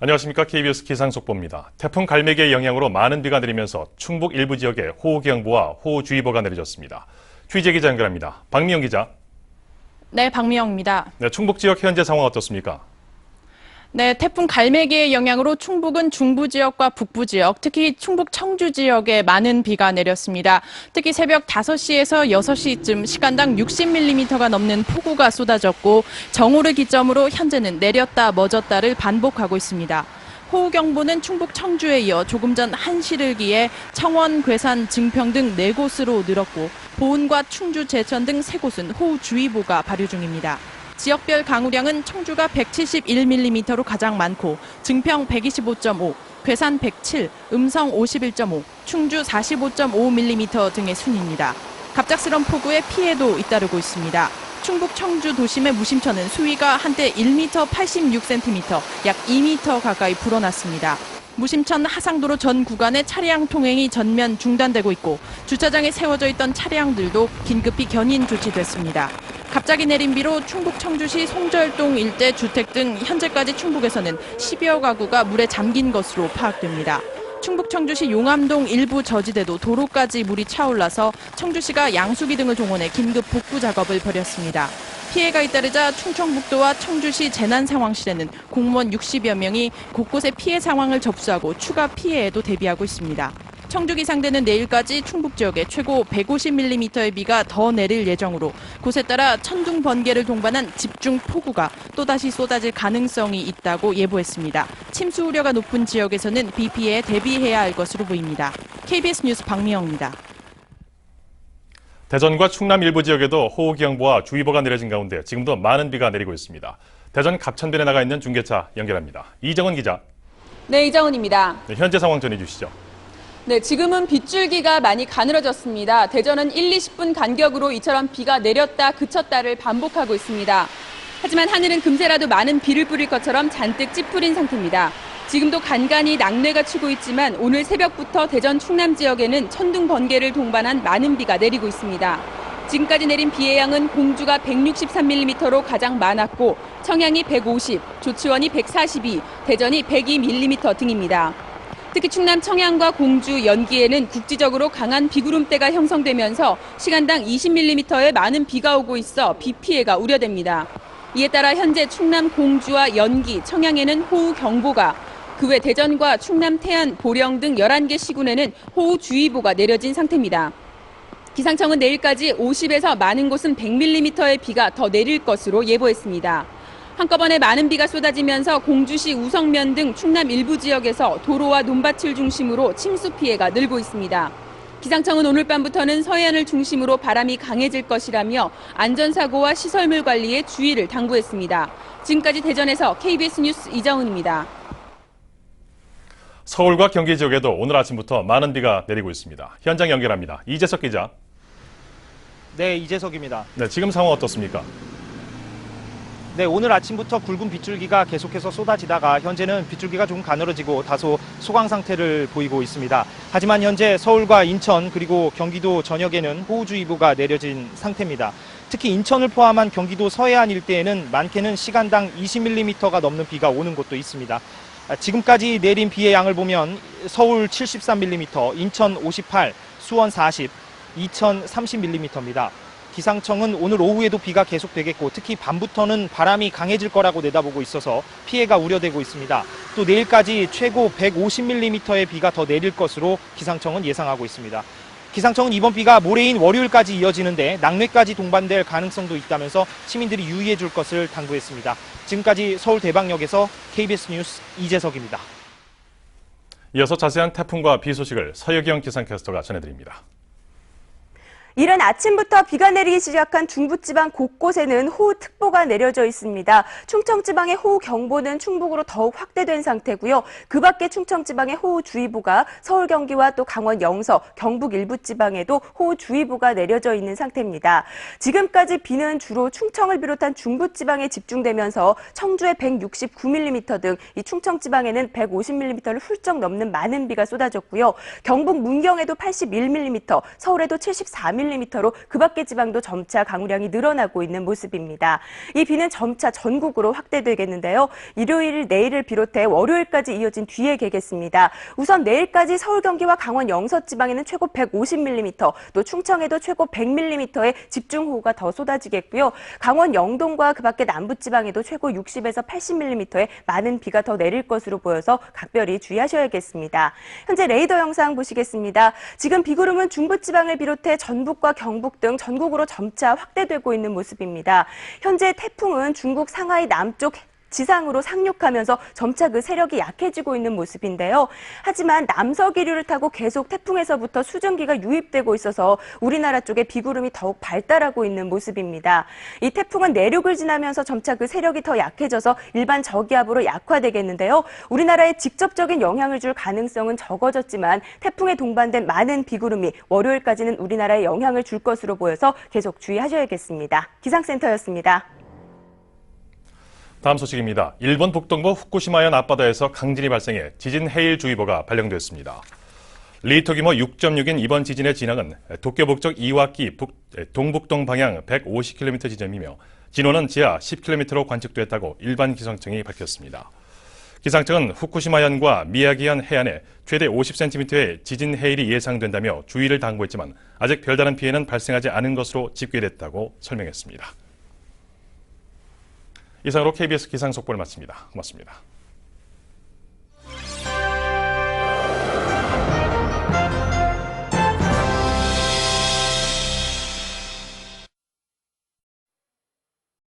안녕하십니까. KBS 기상속보입니다. 태풍 갈매기의 영향으로 많은 비가 내리면서 충북 일부 지역에 호우경보와 호우주의보가 내려졌습니다. 취재 기자 연결합니다. 박미영 기자. 네, 박미영입니다. 네, 충북 지역 현재 상황 어떻습니까? 네, 태풍 갈매기의 영향으로 충북은 중부 지역과 북부 지역, 특히 충북 청주 지역에 많은 비가 내렸습니다. 특히 새벽 5시에서 6시쯤 시간당 60mm가 넘는 폭우가 쏟아졌고 정오를 기점으로 현재는 내렸다 멎었다를 반복하고 있습니다. 호우경보는 충북 청주에 이어 조금 전 1시를 기해 청원, 괴산, 증평 등 4곳으로 늘었고 보은과 충주, 제천 등 3곳은 호우주의보가 발효 중입니다. 지역별 강우량은 청주가 171mm로 가장 많고 증평 125.5, 괴산 107, 음성 51.5, 충주 45.5mm 등의 순입니다. 갑작스런 폭우에 피해도 잇따르고 있습니다. 충북 청주 도심의 무심천은 수위가 한때 1m 86cm, 약 2m 가까이 불어났습니다. 무심천 하상도로 전 구간의 차량 통행이 전면 중단되고 있고 주차장에 세워져 있던 차량들도 긴급히 견인 조치됐습니다. 갑자기 내린 비로 충북 청주시 송절동 일대 주택 등 현재까지 충북에서는 10여 가구가 물에 잠긴 것으로 파악됩니다. 충북 청주시 용암동 일부 저지대도 도로까지 물이 차올라서 청주시가 양수기 등을 동원해 긴급 복구 작업을 벌였습니다. 피해가 잇따르자 충청북도와 청주시 재난상황실에는 공무원 60여 명이 곳곳의 피해 상황을 접수하고 추가 피해에도 대비하고 있습니다. 청주 기상대는 내일까지 충북 지역에 최고 150mm의 비가 더 내릴 예정으로 곳에 따라 천둥 번개를 동반한 집중 폭우가 또다시 쏟아질 가능성이 있다고 예보했습니다. 침수 우려가 높은 지역에서는 비 피해에 대비해야 할 것으로 보입니다. KBS 뉴스 박미영입니다. 대전과 충남 일부 지역에도 호우경보와 주의보가 내려진 가운데 지금도 많은 비가 내리고 있습니다. 대전 갑천변에 나가 있는 중계차 연결합니다. 이정은 기자. 네, 이정은입니다. 네, 현재 상황 전해주시죠. 네, 지금은 빗줄기가 많이 가늘어졌습니다. 대전은 1-20분 간격으로 이처럼 비가 내렸다 그쳤다를 반복하고 있습니다. 하지만 하늘은 금세라도 많은 비를 뿌릴 것처럼 잔뜩 찌푸린 상태입니다. 지금도 간간히 낙뢰가 치고 있지만 오늘 새벽부터 대전 충남 지역에는 천둥 번개를 동반한 많은 비가 내리고 있습니다. 지금까지 내린 비의 양은 공주가 163mm로 가장 많았고 청양이 150, 조치원이 142, 대전이 102mm 등입니다. 특히 충남 청양과 공주, 연기에는 국지적으로 강한 비구름대가 형성되면서 시간당 20mm의 많은 비가 오고 있어 비 피해가 우려됩니다. 이에 따라 현재 충남 공주와 연기, 청양에는 호우경보가, 그 외 대전과 충남 태안, 보령 등 11개 시군에는 호우주의보가 내려진 상태입니다. 기상청은 내일까지 50에서 많은 곳은 100mm의 비가 더 내릴 것으로 예보했습니다. 한꺼번에 많은 비가 쏟아지면서 공주시 우성면 등 충남 일부 지역에서 도로와 논밭을 중심으로 침수 피해가 늘고 있습니다. 기상청은 오늘 밤부터는 서해안을 중심으로 바람이 강해질 것이라며 안전사고와 시설물 관리에 주의를 당부했습니다. 지금까지 대전에서 KBS 뉴스 이정은입니다. 서울과 경기 지역에도 오늘 아침부터 많은 비가 내리고 있습니다. 현장 연결합니다. 이재석 기자. 네, 이재석입니다. 네, 지금 상황 어떻습니까? 네, 오늘 아침부터 굵은 빗줄기가 계속해서 쏟아지다가 현재는 빗줄기가 좀 가늘어지고 다소 소강 상태를 보이고 있습니다. 하지만 현재 서울과 인천 그리고 경기도 전역에는 호우주의보가 내려진 상태입니다. 특히 인천을 포함한 경기도 서해안 일대에는 많게는 시간당 20mm가 넘는 비가 오는 곳도 있습니다. 지금까지 내린 비의 양을 보면 서울 73mm, 인천 58, 수원 40, 이천 30mm입니다. 기상청은 오늘 오후에도 비가 계속되겠고 특히 밤부터는 바람이 강해질 거라고 내다보고 있어서 피해가 우려되고 있습니다. 또 내일까지 최고 150mm의 비가 더 내릴 것으로 기상청은 예상하고 있습니다. 기상청은 이번 비가 모레인 월요일까지 이어지는데 낙뢰까지 동반될 가능성도 있다면서 시민들이 유의해 줄 것을 당부했습니다. 지금까지 서울 대방역에서 KBS 뉴스 이재석입니다. 이어서 자세한 태풍과 비 소식을 서유경 기상캐스터가 전해드립니다. 이른 아침부터 비가 내리기 시작한 중부지방 곳곳에는 호우특보가 내려져 있습니다. 충청지방의 호우경보는 충북으로 더욱 확대된 상태고요. 그 밖에 충청지방의 호우주의보가 서울, 경기와 또 강원, 영서, 경북 일부 지방에도 호우주의보가 내려져 있는 상태입니다. 지금까지 비는 주로 충청을 비롯한 중부지방에 집중되면서 청주에 169mm 등 이 충청지방에는 150mm를 훌쩍 넘는 많은 비가 쏟아졌고요. 경북 문경에도 81mm, 서울에도 74mm 5mm로 그 밖의 지방도 점차 강우량이 늘어나고 있는 모습입니다. 이 비는 점차 전국으로 확대되겠는데요. 일요일, 내일을 비롯해 월요일까지 이어진 뒤에 개겠습니다. 우선 내일까지 서울, 경기와 강원 영서 지방에는 최고 150mm, 또 충청에도 최고 100mm의 집중호우가 더 쏟아지겠고요. 강원 영동과 그 밖의 남부지방에도 최고 60에서 80mm의 많은 비가 더 내릴 것으로 보여서 각별히 주의하셔야겠습니다. 현재 레이더 영상 보시겠습니다. 지금 비구름은 중부지방을 비롯해 전북과 경북 등 전국으로 점차 확대되고 있는 모습입니다. 현재 태풍은 중국 상하이 남쪽 지상으로 상륙하면서 점차 그 세력이 약해지고 있는 모습인데요. 하지만 남서기류를 타고 계속 태풍에서부터 수증기가 유입되고 있어서 우리나라 쪽에 비구름이 더욱 발달하고 있는 모습입니다. 이 태풍은 내륙을 지나면서 점차 그 세력이 더 약해져서 일반 저기압으로 약화되겠는데요. 우리나라에 직접적인 영향을 줄 가능성은 적어졌지만 태풍에 동반된 많은 비구름이 월요일까지는 우리나라에 영향을 줄 것으로 보여서 계속 주의하셔야겠습니다. 기상센터였습니다. 다음 소식입니다. 일본 북동부 후쿠시마현 앞바다에서 강진이 발생해 지진 해일주의보가 발령됐습니다. 리히터 규모 6.6인 이번 지진의 진앙은 도쿄 북쪽 이와키 동북동 방향 150km 지점이며 진원은 지하 10km로 관측됐다고 일반 기상청이 밝혔습니다. 기상청은 후쿠시마현과 미야기현 해안에 최대 50cm의 지진 해일이 예상된다며 주의를 당부했지만 아직 별다른 피해는 발생하지 않은 것으로 집계됐다고 설명했습니다. 이상으로 KBS 기상속보를 마칩니다. 고맙습니다.